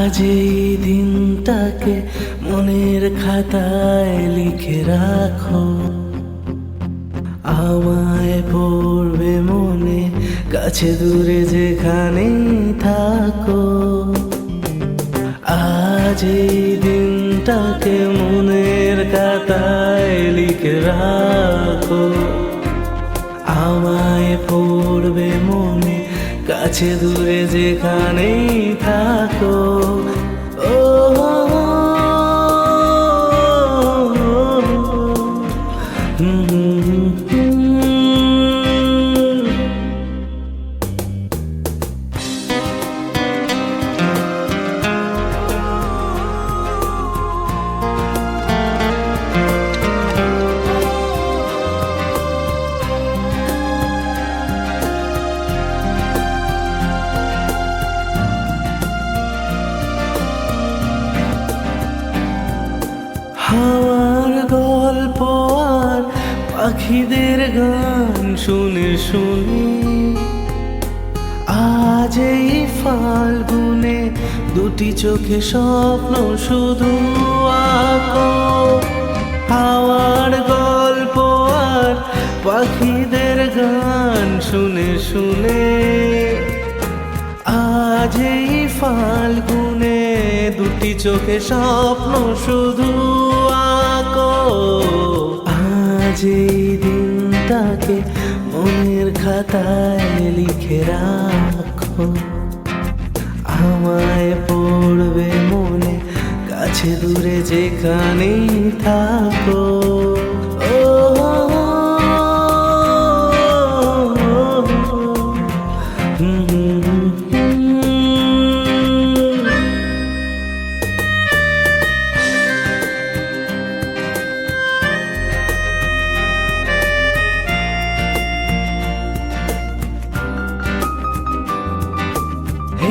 আজ এই দিনটাকে মনের খাতায় লিখে রাখো, আমায় পড়বে মনে, কাছে দূরে যেখানেই থাকো। আজ এই দিনটাকে মনের খাতায় লিখে রাখো, আমায় পড়বে মনে, কাছে দূরে যেখানেই থাকো। ও হাওয়ার গল্প আর পাখিদের গান শুনে শুনি, আজ এই ফাল্গুনে দুটি চোখে স্বপ্ন শুধু আঁকো। হাওয়ার গল্প আর পাখিদের গান শুনে শুনে, আজ এই ফাল্গুনে দুটি চোখে স্বপ্ন শুধু আঁকো। আজ এই দিনটাকে মনের খাতায় লিখে রাখো, আমায় পড়বে মনে, কাছে দূরে যেখানেই থাকো।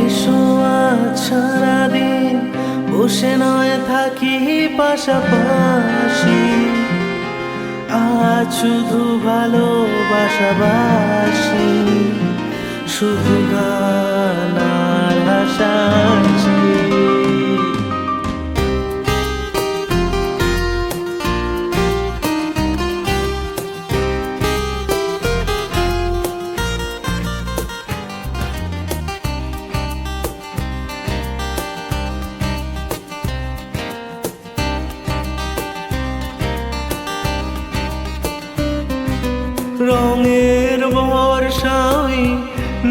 এসো আজ সারাদিন বসে নয় থাকি পাশাপাশি, আজ শুধু ভালোবাসাবাসি, শুধু গান আর হাসাহাসি। রঙের বর্ষাই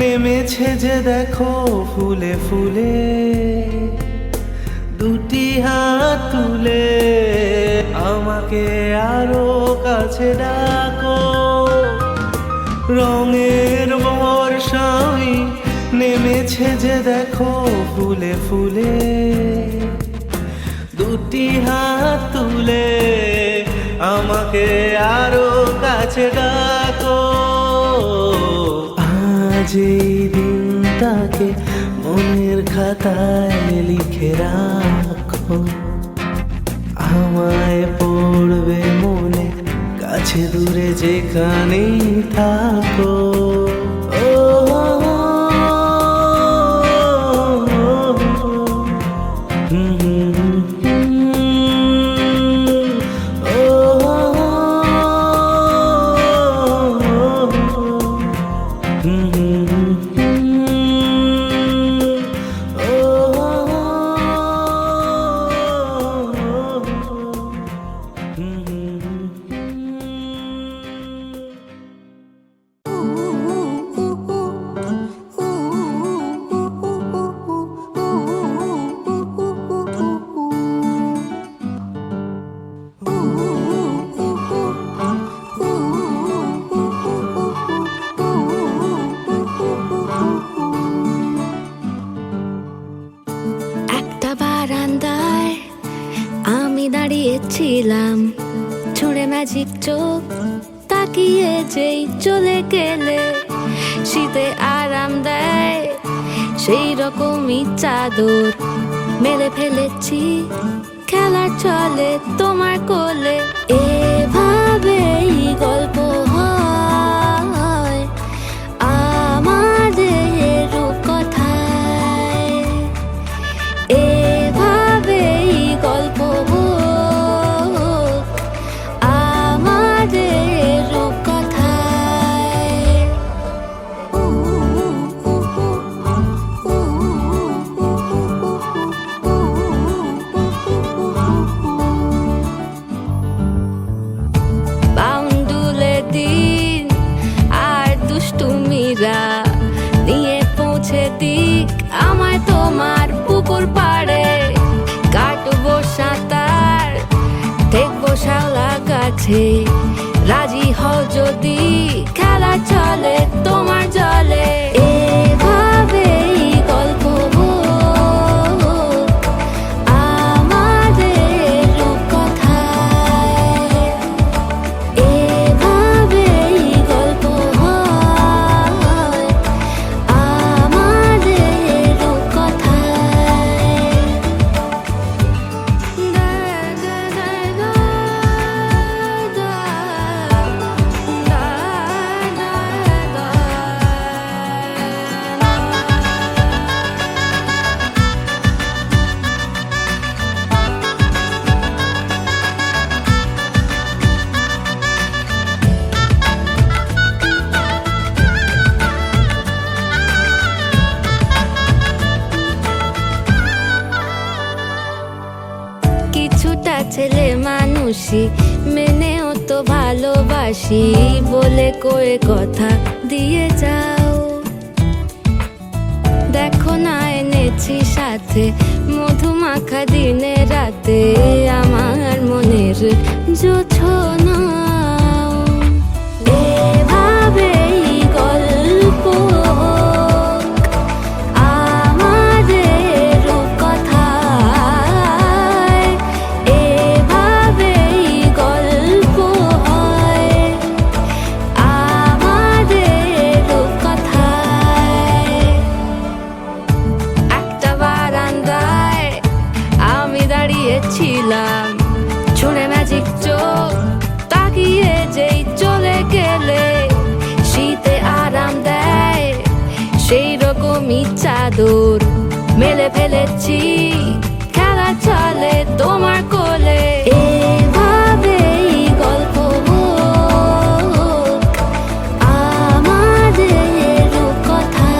নেমেছে যে দেখো ফুলে ফুলে, দুটি হাত তুলে আমাকে আরো কাছে ডাকো। রঙের বর্ষাই নেমেছে যে দেখো ফুলে ফুলে, দুটি হাত তুলে আমাকে আরো কাছে ডাকো। আজ এই দিনটাকে মনের খাতায় লিখে রাখো, আমায় পড়বে মনে, কাছে দূরে যেখানেই থাকো। ছিলাম ছুঁড়ে ম্যাজিক চোখ তাকিয়ে যেই চলে গেলে, শীতে আরাম দেয় সেই রকমই চাদর মেলে ফেলেছি, খেলার চলে তোমার কোলে। এভাবেই গল্প হয় আমাদের রূপকথায়। নিদ্রা নিয়ে পৌঁছে দিক আমায় তোমার পুকুর পাড়ে। কাটবো সাঁতার, দেখবো শাওলা গাছে, রাজি হও যদি খেলা চলে তোমার জলে। এভাবেই গল্প হোক আমাদের রূপকথায়, এভাবেই গল্প হয় আমাদের রূপকথায়। কিছুটা ছেলে মানুষই মেনেও তো ভালোবাসি বলে কয়ে কথা দিয়ে যাও। দেখো না এনেছি সাথে মধুমাখা দিনে রাতে আমার মনের জোছনা। এভাবেই গল্প হোক আমাদের রূপকথায়, এভাবেই গল্প হয় আমাদের রূপকথায়। একটা বারান্দায় আমি দাঁড়িয়েছিলাম, ছুঁড়ে ম্যাজিক চোখ তাকিয়ে যেই চলে গেলে, শীতে আরাম দেয় সেই রকমই চাদর মেলে ফেলেছি, খেলা চলে তোমার কোলে। এভাবেই গল্প হোক আমাদের রূপকথায়,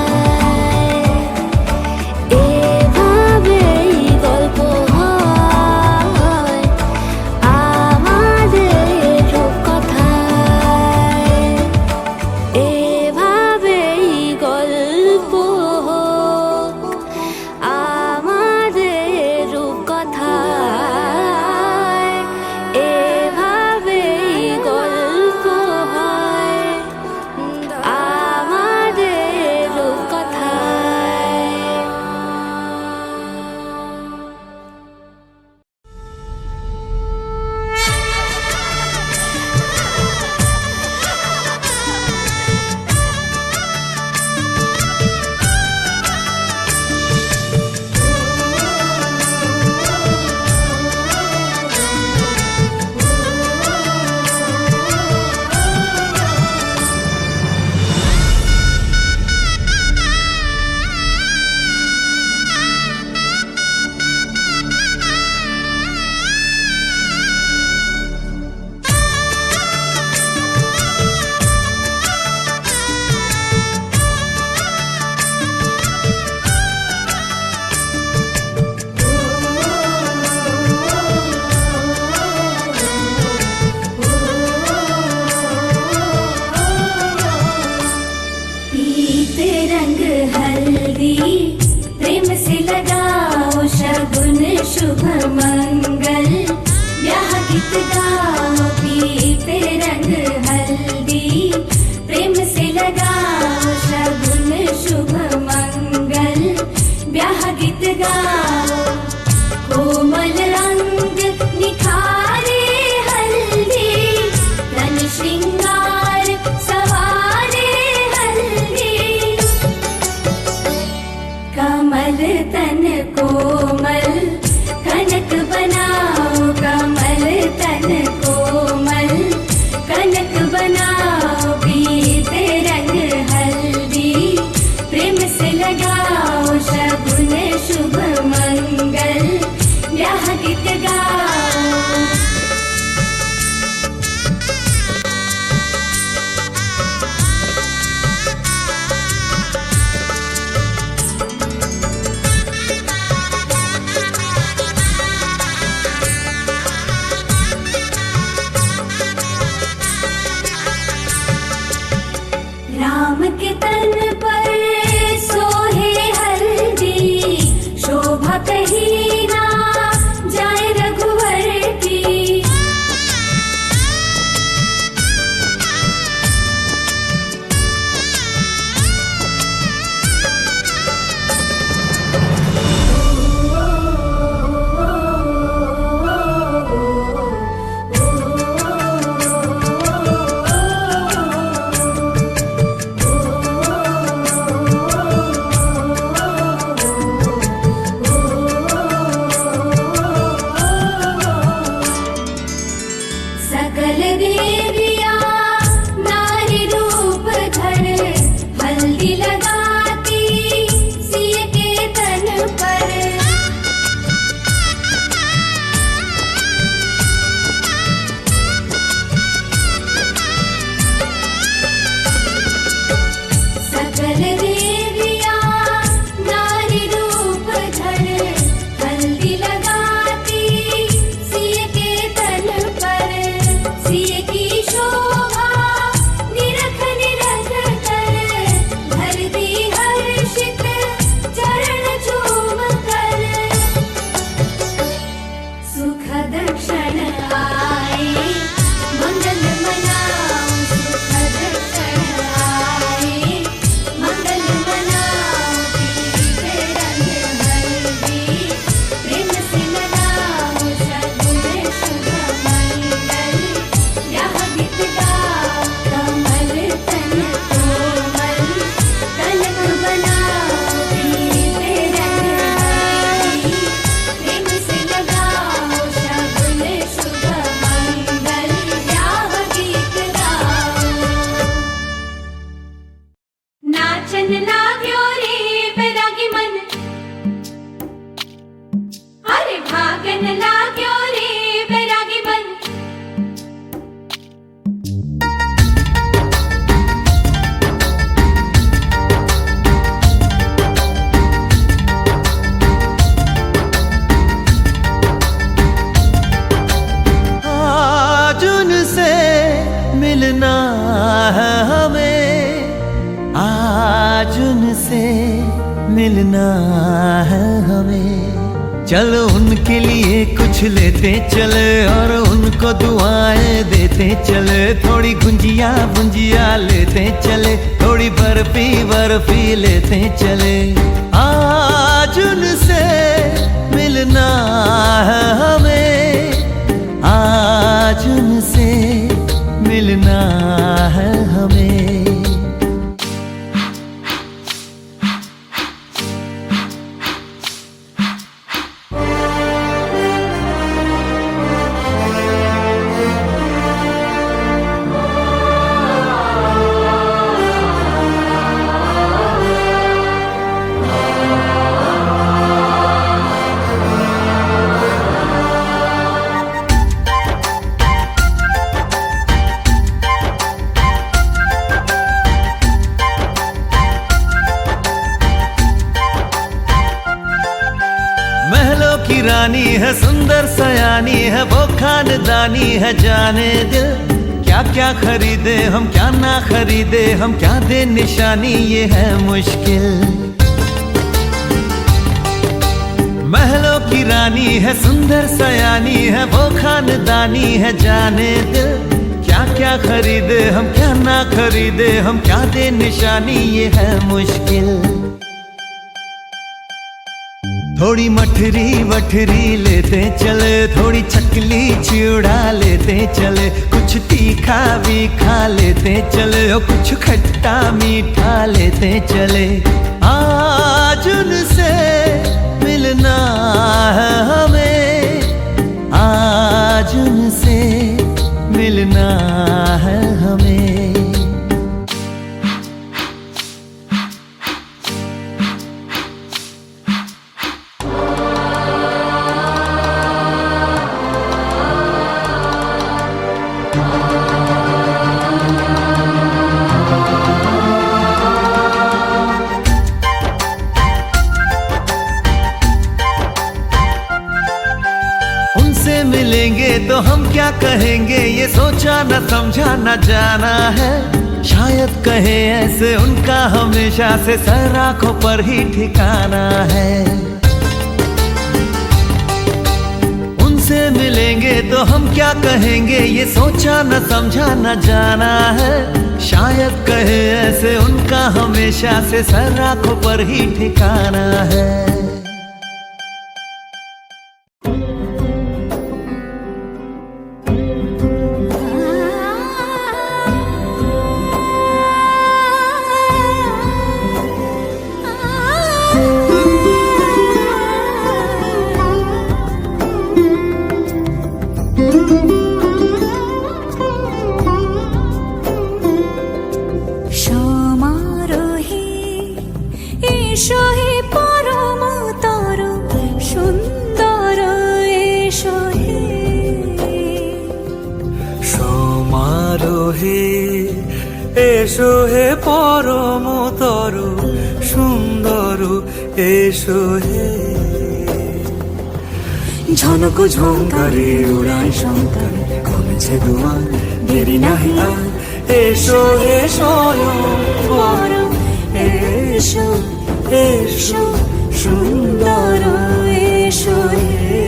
এভাবেই গল্প হয় আমাদের রূপকথায়, এভাবেই গল্প হোক আমাদের রূপকথায়, এভাবেই গল্প হয় আমাদের রূপকথায়। पीते रंग हल्दी प्रेम से लगाओ शगुन शुभ मंगल, ब्याह गीत गाओ। पीते रंग हल्दी प्रेम से लगाओ शगुन शुभ मंगल, ब्याह गीत गाओ। कोमल अंग निखारे हल्दी, तन श्रृंगार सवारे हल्दी, कमल तन कोमल कनक बनाओ। कमल तन कोमल कनक बनाओ। पीते रंग हल्दी प्रेम से लगाओ शगुन शुभ मंगल, ब्याह गीत गाओ। चल देविया नारी रूप धर हल्दी लगाती सिय के तन पर सिय की शोभा निरख निरख कर धर दी हर्षित चरण चूम कर सुखद क्षण आए मंगल मनाओ सुखद क्षण आए मंगल मनाओ पीत रंग हल्दी प्रेम से मनाओ सगुन शुभ मंगल यह गीत गाओ कमल तन कोमल कनक बनाओ पीत रंग हल्दी प्रेम से लगाओ सगुन शुभ मंगल यह गीत गाओ नाचन लाग्यो रे बैरागी मन अरे भागन लाग्यो रे बैरागी मन आज उनसे मिलना है हमें, आज उनसे मिलना है हमें। चलो उनके लिए कुछ लेते चले और उनको दुआएं देते चले। थोड़ी गुंजिया गुंजिया लेते चले, थोड़ी बर्फी बर्फी लेते चले। आज उनसे मिलना है हमें, आज उनसे मिलना है हमें। महलों की रानी है, सुंदर सयानी है, वो खानदानी है जाने दिल। क्या क्या खरीदे हम, क्या ना खरीदे हम, क्या दे निशानी, ये है मुश्किल। महलों की रानी है, सुंदर सयानी है, वो खानदानी है जाने दिल। क्या क्या खरीदे हम, क्या ना खरीदे हम, क्या दे निशानी, ये है मुश्किल। थोड़ी मठरी वठरी लेते चले, थोड़ी चकली चिड़ा लेते चले। कुछ तीखा भी खा लेते चले और कुछ खट्टा मीठा लेते चले। आज उनसे मिलना है हमें, आज उनसे मिलना है हमें। उनसे मिलेंगे तो हम क्या कहेंगे, ये सोचा न समझा न जाना है। शायद कहे ऐसे उनका हमेशा से सर आंखों पर ही ठिकाना है। उनसे मिलेंगे तो हम क्या कहेंगे, ये सोचा न समझा न जाना है। शायद कहे ऐसे उनका हमेशा से सर आंखों पर ही ठिकाना है। এসো হে পরম তর এসো হে ঝনক ঝঙ্কারে উড়াই শঙ্কার কমেছে দুয়ার দেরি নাহি আর এসো হে স্বয়ংবর এসো এসো সুন্দর এসো হে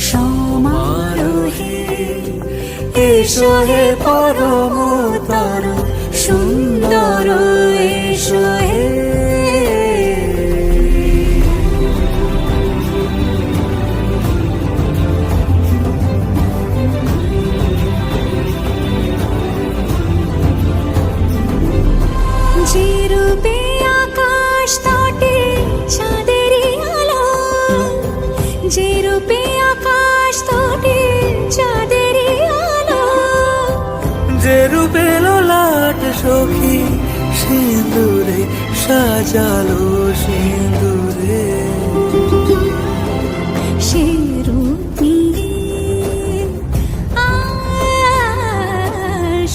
সমারোহে এসো হে পরমতর সুন্দর এসো হে যে রূপে আকাশ তটে চাঁদেরই আলো, যে রূপে আকাশ তটে চাঁদেরই আলো, যে রূপে লোলাট সখী সিঁদুরে সাজালো সিঁদুরে সে রূপ নিয়ে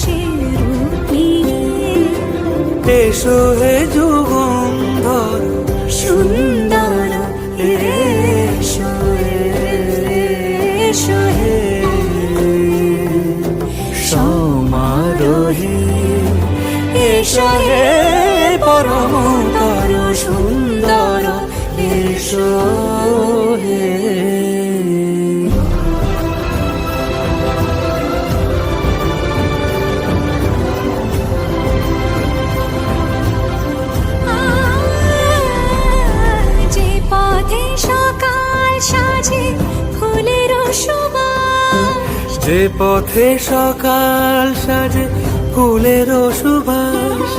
সে রূপ নিয়ে এসো হে যুগন্ধর সুন্দর এসো এসো হে সমারোহে এসো হে পরমতর সুন্দর এসো হে যে পথে সকাল সাজে ফুলের সুবাস, যে পথে সকাল সাজে ফুলের সুবাস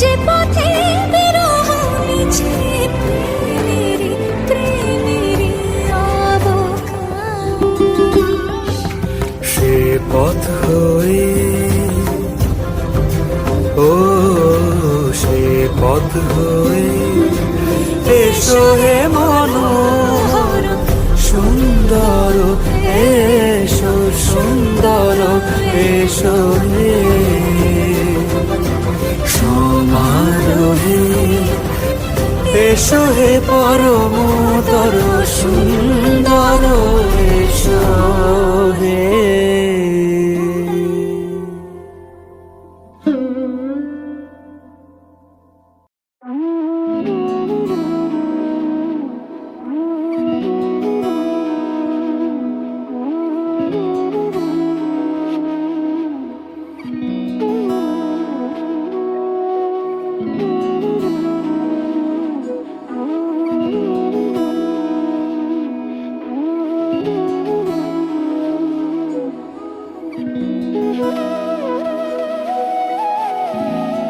যে পথে বিরহ মিছে প্রেমেরই প্রেমেরই অবকাশ, সে পথ হয়ে ও সে পথ হয়ে এসো হে মনোহর সুন্দর এসো সুন্দর এসো হে সমারোহে এসো হে পরমতর সুন্দর এসো হে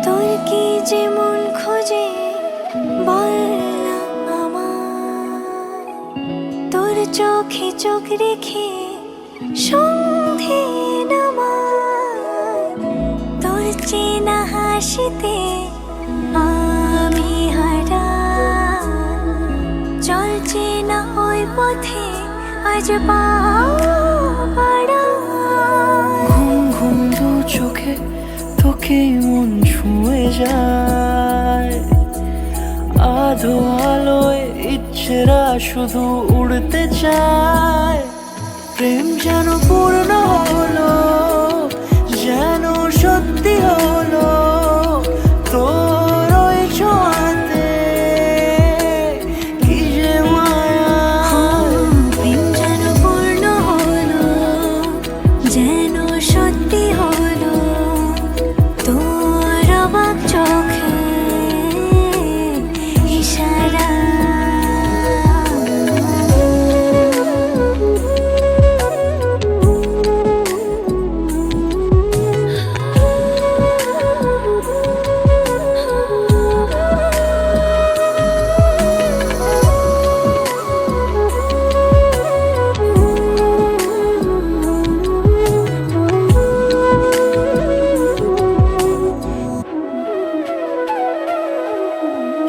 তোর কি যে মন খোঁজে বল না আমায়, তোর চোখে চোখ রেখে সন্ধে নামায়, তোর চেনা হাসিতে আমি হারাই, চল চেনা ওই পথে আজ পা বাড়াই। ঘুম ঘুম দু চোখে তোকে মন ছুঁয়ে যায়, আধো আলোয় ইচ্ছেরা শুধু উড়তে চায়, প্রেম যেন পূর্ণ হলো যেন সত্যি হলো তোর ওই ছোঁয়াতে কি যে মায়া প্রেম যেন পূর্ণ হলো যেন সত্যি হলো তোর অবাক চোখে ইশারা।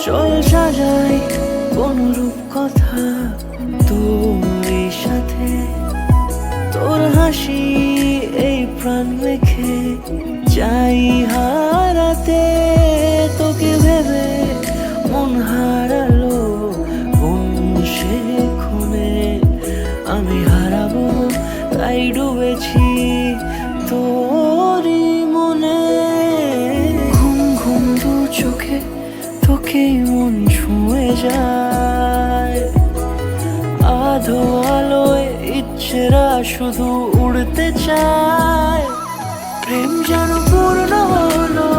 চল সাজাই কোন রূপ কথা তোর সাথে, তোর হাসি এই প্রাণ রেখে চাই হারাতে তোকে ভেবে তোকেই মন ছুঁয়ে যায়। আধো আলোয় ইচ্ছেরা শুধু উড়তে চায়। প্রেম যেন পূর্ণ হলো,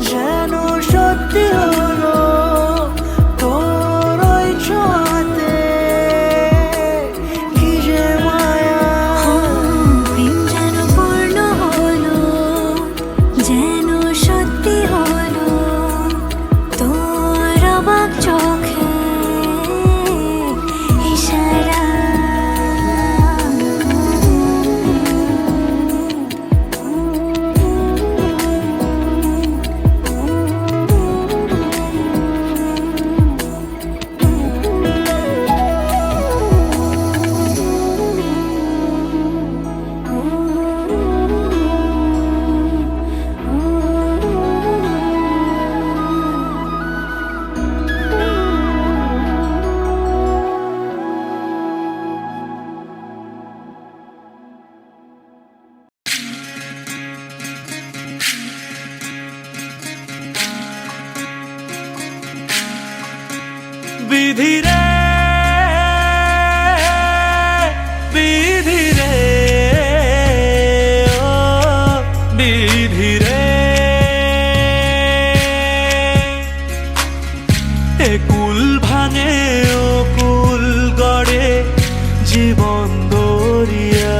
যেন সত্যি হলো তোর ওই ছোঁয়াতে, কি যে মায়া। প্রেম যেন পূর্ণ হলো, যেন সত্যি হলো তোর অবাক চোখে ইশারা। বিধি রে, বিধি রে, ও বিধি রে। এ কুল ভাঙে ও কুল গড়ে জীবন দরিয়ায়।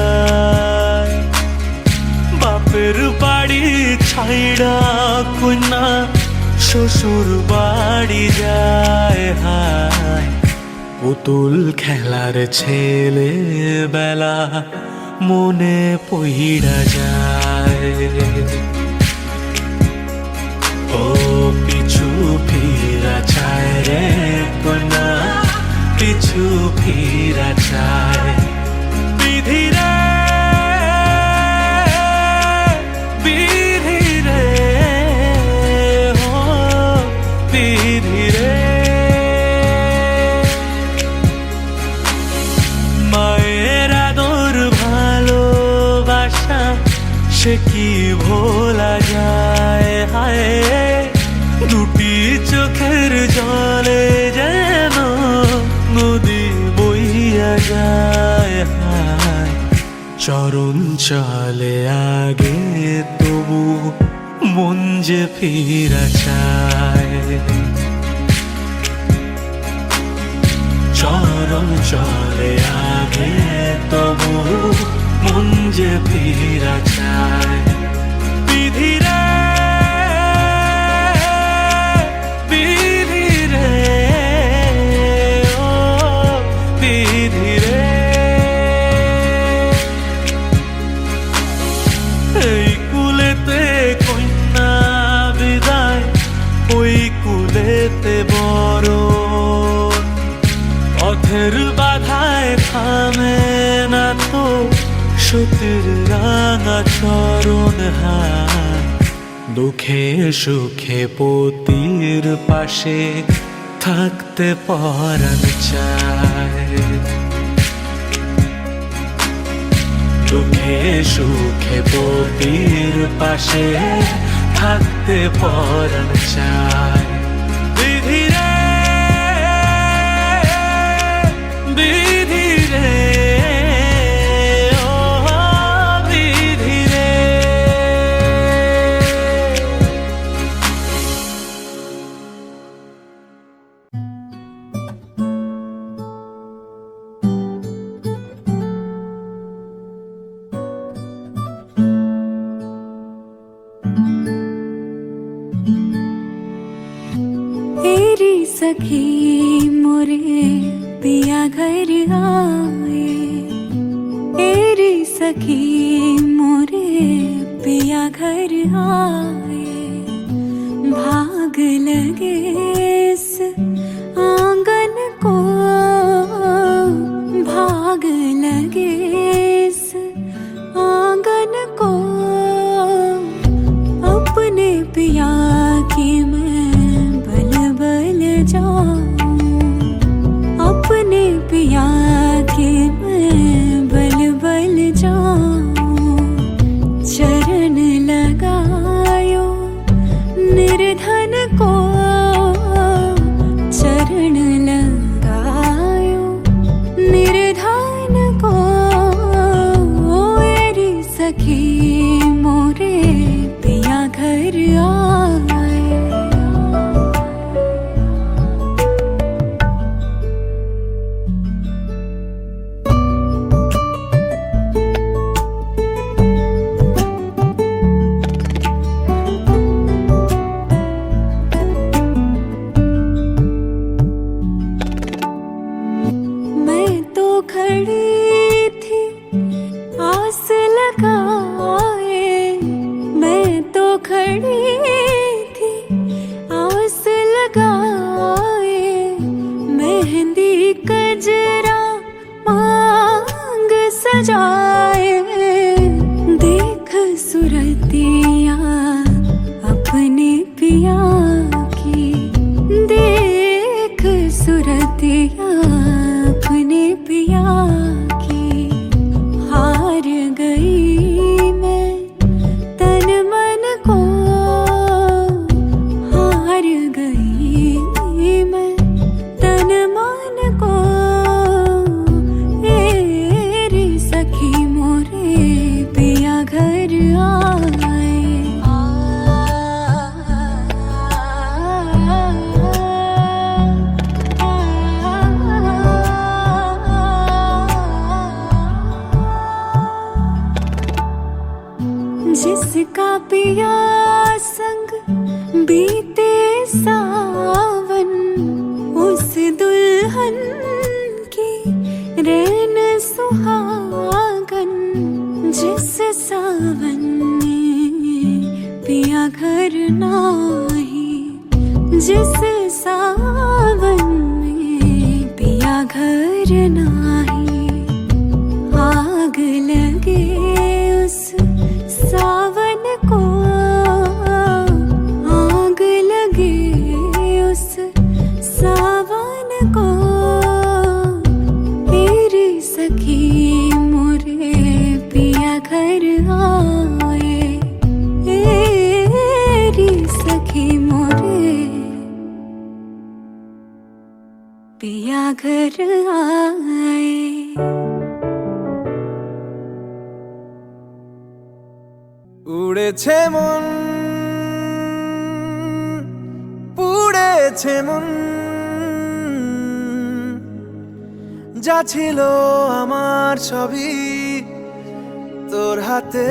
বাপের বাড়ি ছাইড়া কন্যা শ্বশুর বাড়ি যায়। হায় পুতুল খেলার ছেলে বেলা মনে পইড়া যায়। ও পিছু ফিরা চায় রে কন্যা, পিছু ফিরা চায়। বিধি রে, বিধি রে, ও বিধি রে। মায়ের আদর ভালোবাসা সে কি ভোলা যায়। হায় দুটি চোখের জলে যেন নদী বইয়া যায়। হায় চরণ চলে আগে তবু মন যে ফিরা চায়। চরণ চলে আগে তবু মন যে ফিরা চায়। বিধি রে, বিধি রে, ও বিধি রে। এই কুলেতে কন্যা বিদায়, ওই কুলেতে বড়। পথের বাধায় থামে না তো সতীর রাঙা চরণ। হায় দুঃখে সুখে পতির পাশে থাকতে পরাণ চায়। দুঃখে সুখে পতির পাশে থাকতে পরাণ চায়। বিধি রে, বিধি রে, ও বিধি রে। तेरी सखी मोरे पिया घर आए। तेरी सखी मोरे पिया घर आए। भाग लगे इस आंगन को, भाग लगे इस आंगन को। अपने पिया की मैं बल बल जाऊं, अपने पिया के मैं बल बल जाऊं। चरण लगायो निर्धन को, हार गई मैं तन मन को रे सखी मोरे पिया घर आए जिसका पिया संग बीते सावन उस दुल्हन की रैन सुहागन जिस सावन में पिया घर नाही जिस सावन में पिया घर नाही आग लगे उस सावन को आग लगे उस सावन को तेरी सखी मोरे पिया घर आए तेरी सखी मोरे पिया घर आए উড়েছে মন পুড়েছে মন যা ছিল আমার ছবি তোর হাতে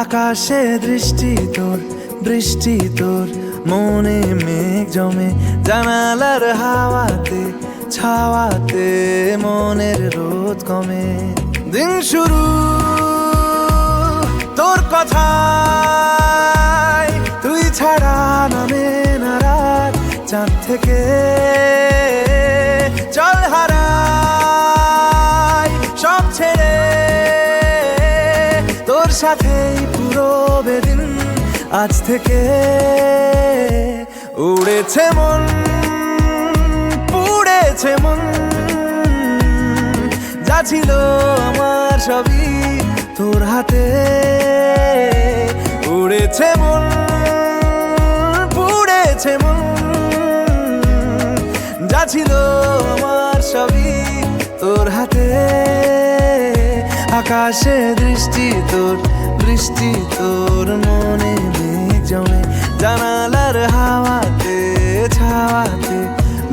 আকাশে দৃষ্টি তোর বৃষ্টি তোর মনে মেঘ জমে জানালার হাওয়াতে ছাওয়াতে মনের রোদ কমে দিন শুরু তোর কথায় তুই ছাড়া নামে না রাত চাঁদ থেকে চল হারাই সব ছেড়ে তোর সাথেই পুরো বেদিন আজ থেকে উড়েছে মন পুড়েছে মন যা ছিল আমার সবই তোর হাতে উড়েছে মন পুড়েছে মন যা ছিল আমার সবই তোর হাতে আকাশে দৃষ্টি তোর বৃষ্টি তোর মনে মেঘ জমে জানালার হাওয়াতে ছাওয়াতে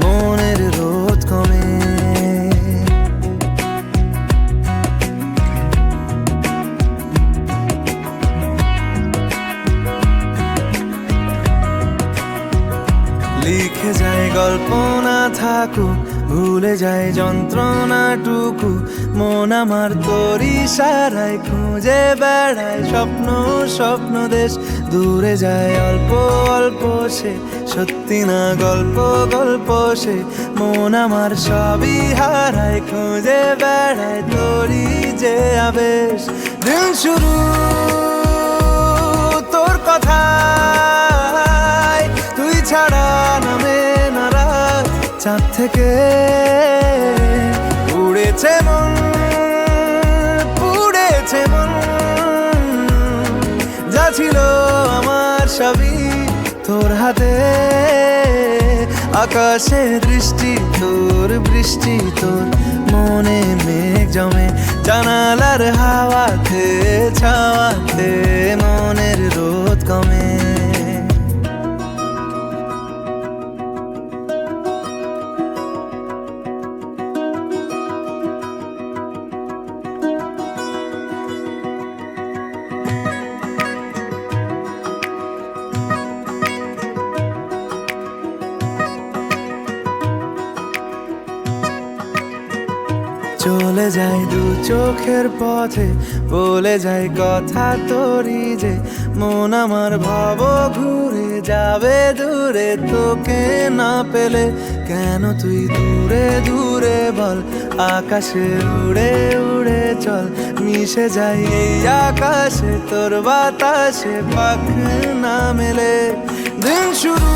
মনের রোদ কমে লিখে যায় গল্প না থাকুক ভুলে যায় যন্ত্রণাটুকু মন আমার তোর ইশারায় খুঁজে বেড়ায় স্বপ্ন স্বপ্ন দেশ দূরে যায় অল্প অল্প সে সত্যি না গল্প গল্প সে মন আমার সবই হারায় খুঁজে বেড়ায় তোরই যে আবেশ দিন শুরু তোর কথায় তুই ছাড়া নামে না রাত চাঁদ থেকে উড়েছে মন পুড়েছে মন যা ছিল আমার সবই তোর হাতে আকাশে দৃষ্টি তোর বৃষ্টি তোর মনে মেঘ জমে জানালার হাওয়াতে ছাওয়াতে মনের রোদ কমে চলে যায় দু চোখের পথে বলে যায় কথা তোরই যে মন আমার ভাব ঘুরে যাবে দূরে তোকে না পেলে কেন তুই দূরে দূরে বল আকাশে উড়ে উড়ে চল মিশে যাই এই আকাশে তোর বাতাসে পাখ না মেলে দিন শুরু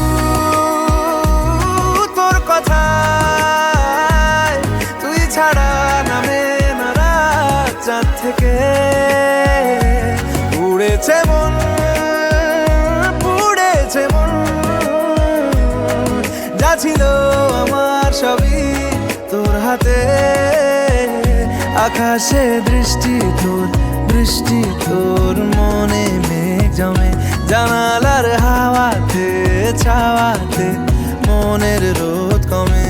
থেকে উড়েছে মন, পুড়েছে মন। যা ছিল আমার সবই তোর হাতে, আকাশে দৃষ্টি তোর, বৃষ্টি তোর, মনে মেঘ জমে জানালার হাওয়াতে, ছাওয়াতে মনের রোদ কমে।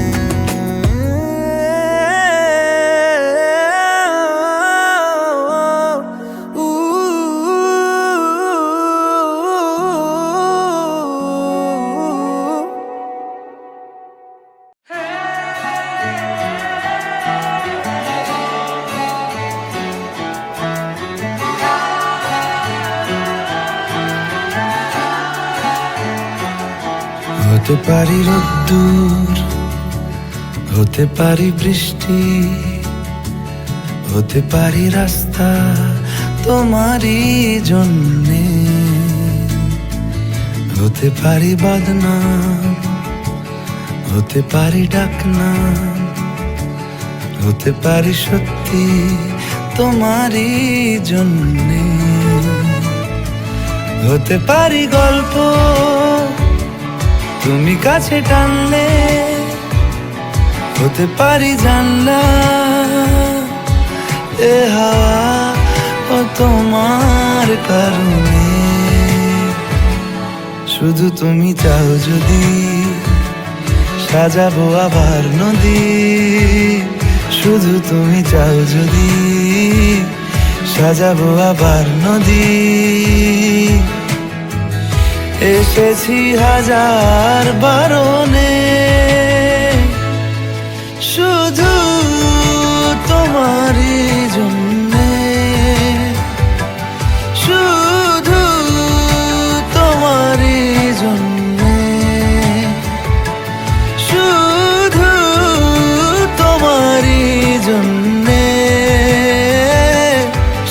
হতে পারি রোদ্দুর, হতে পারি বৃষ্টি, হতে পারি রাস্তা তোমারই জন্যে, হতে পারি বদনাম, হতে পারি ডাকনাম, হতে পারি সত্যি তোমারই জন্যে, হতে পারি গল্প তুমি কাছে টানলে, হতে পারি জানলা এ হাওয়া ও তোমার কারণে। শুধু তুমি চাও যদি সাজাবো আবার নদী, শুধু তুমি চাও যদি সাজাবো আবার নদী। এসেছি হাজার বারণে শুধু তোমারই জন্যে, শুধু তোমারই জন্যে, শুধু তোমারই জন্যে,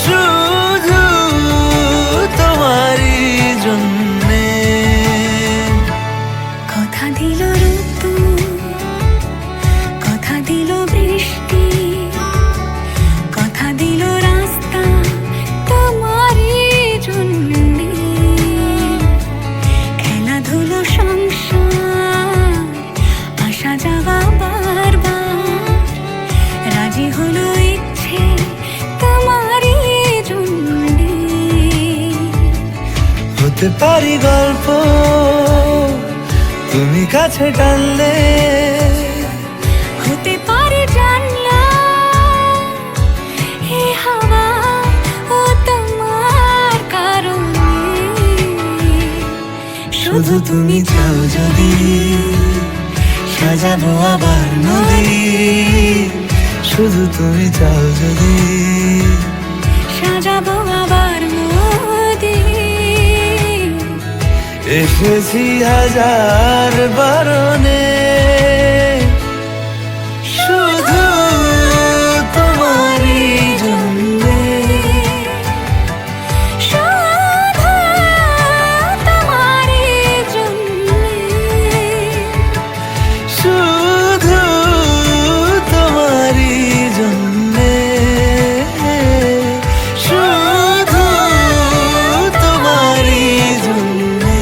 শুধু তোমারই জন্যে। কথা দিল ঋতু, কথা দিল বৃষ্টি, কথা দিল রাস্তা তোমারই জন্যে, খেলাধুলো সংসার আসা যাওয়া বারবার, রাজি হলো ইচ্ছে তোমারই জন্যে। হতে পারি গল্প তুমি কাছে টানলে, হতে পারে জানলা হে হাওয়া ও তোমার কারণে। শুধু তুমি চাও যদি সাজাবো আবার নদী, শুধু তুমি চাও যদি সাজাবো আবার নদী। এসেছি হাজার বারণে শুধু তোমারই জন্যে, শুধু তোমারই জন্যে, শুধু তোমারই জন্যে, শুধু তোমারই জন্যে।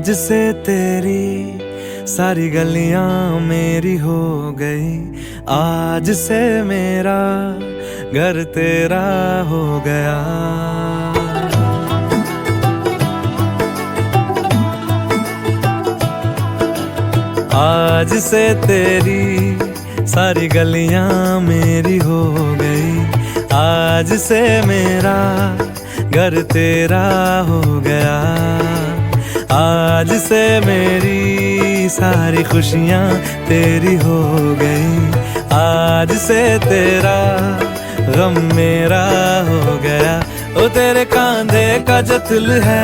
आज से तेरी सारी गलियां मेरी हो गई, आज से मेरा घर तेरा हो गया। आज से तेरी सारी गलियां मेरी हो गई, आज से मेरा घर तेरा हो गया। आज से मेरी सारी खुशियां तेरी हो गई, आज से तेरा गम मेरा हो गया। ओ तेरे कांधे का जो दिल है,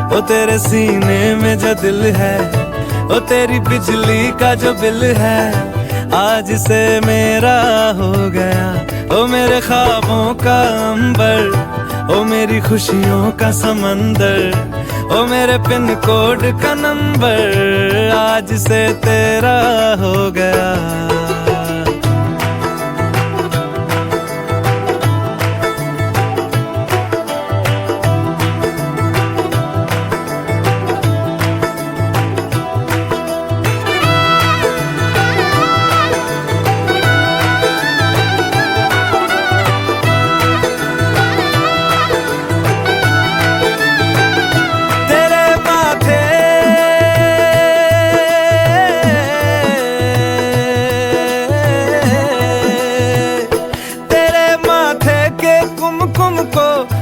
ओ तेरे सीने में जो दिल है, ओ तेरी बिजली का जो बिल है, आज से मेरा हो गया। ओ मेरे ख्वाबों का अंबर, ओ मेरी खुशियों का समंदर, ओ मेरे पिन कोड का नंबर, आज से तेरा हो गया।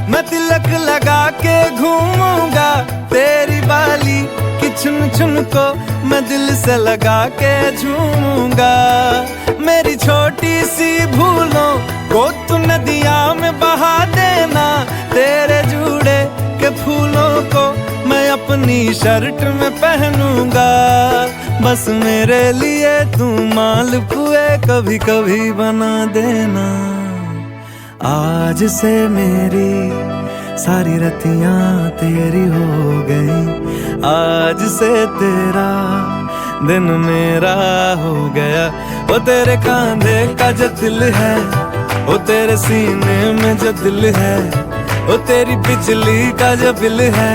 मैं तिलक लगा के घूमूंगा, तेरी बाली की चुन चुन को मैं दिल से लगा के झूमूंगा। मेरी छोटी सी भूलों को तू नदिया में बहा देना, तेरे जूड़े के फूलों को मैं अपनी शर्ट में पहनूंगा। बस मेरे लिए तू मालपुए कभी कभी बना देना। आज से मेरी सारी रतियां तेरी हो गई, आज से तेरा दिन मेरा हो गया। वो तेरे कांधे का जो दिल है, वो तेरे सीने में जो दिल है, वो तेरी बिजली का जो बिल है,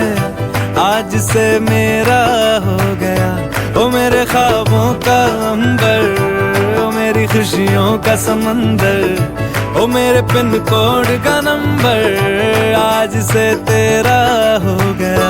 आज से मेरा हो गया। वो मेरे ख्वाबों का अंबर, वो मेरी खुशियों का समंदर, ओ मेरे पिन कोड का नंबर, आज से तेरा हो गया।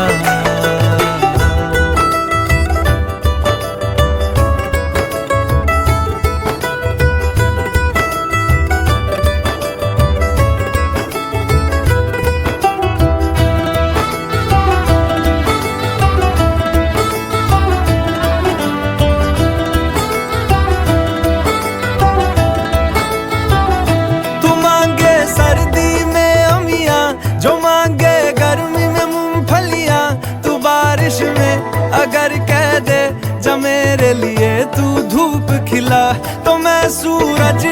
जो मांगे गर्मी में मूंगफलियां, तू बारिश में अगर कह दे जा मेरे लिए तू धूप खिला, तो मैं सूरज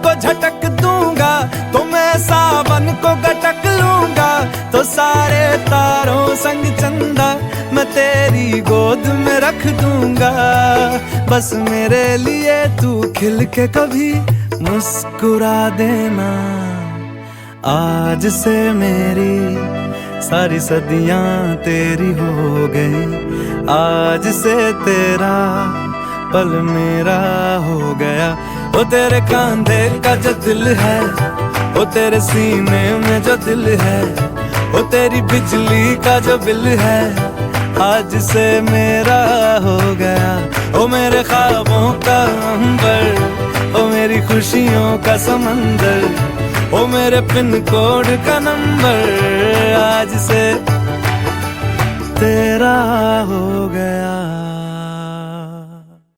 को झटक दूंगा, तो मैं सावन को गटक लूंगा। तो सारे तारों संग चंदा मैं तेरी गोद में रख दूंगा। बस मेरे लिए तू खिल के कभी मुस्कुरा देना। आज से मेरी सारी सदियां तेरी हो गई, आज से तेरा पल मेरा हो गया। वो तेरे कांधे का जो दिल है, वो तेरे सीने में जो दिल है, वो तेरी बिजली का जो बिल है, आज से मेरा हो गया। ओ मेरे ख्वाबों का अंबर, ओ मेरी खुशियों का समंदर, ओ मेरे पिन कोड का नंबर, आज से तेरा हो गया।